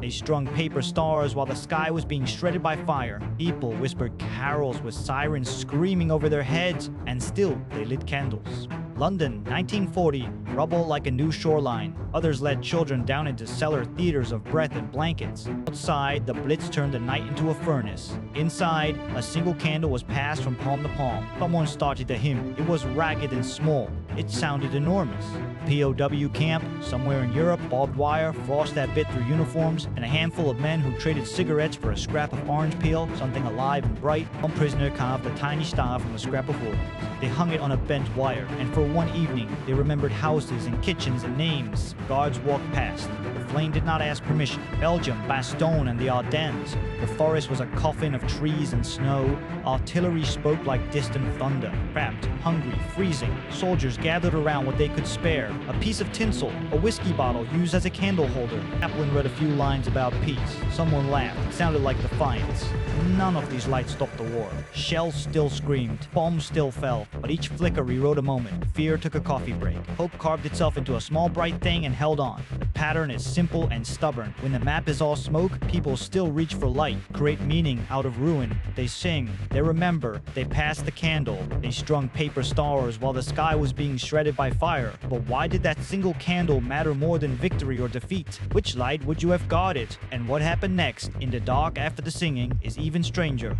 They strung paper stars while the sky was being shredded by fire. People whispered carols with sirens screaming over their heads, and still they lit candles. London, 1940, rubble like a new shoreline. Others led children down into cellar theaters of breath and blankets. Outside, the Blitz turned the night into a furnace. Inside, a single candle was passed from palm to palm. Someone started the hymn. It was ragged and small. It sounded enormous. POW camp, somewhere in Europe, barbed wire, frost that bit through uniforms, and a handful of men who traded cigarettes for a scrap of orange peel, something alive and bright. One prisoner carved a tiny star from a scrap of wood. They hung it on a bent wire, and for one evening, they remembered houses and kitchens and names. Guards walked past. The flame did not ask permission. Belgium, Bastogne, and the Ardennes. The forest was a coffin of trees and snow. Artillery spoke like distant thunder. Trapped, hungry, freezing, soldiers gathered around what they could spare. A piece of tinsel, a whiskey bottle used as a candle holder. Chaplain read a few lines about peace. Someone laughed. It sounded like defiance. None of these lights stopped the war. Shells still screamed. Bombs still fell. But each flicker rewrote a moment. Fear took a coffee break. Hope carved itself into a small bright thing and held on. The pattern is simple and stubborn. When the map is all smoke, people still reach for light, create meaning out of ruin. They sing, they remember, they pass the candle. They strung paper stars while the sky was being shredded by fire. But why did that single candle matter more than victory or defeat? Which light would you have guarded? And what happened next, in the dark after the singing, is even stranger.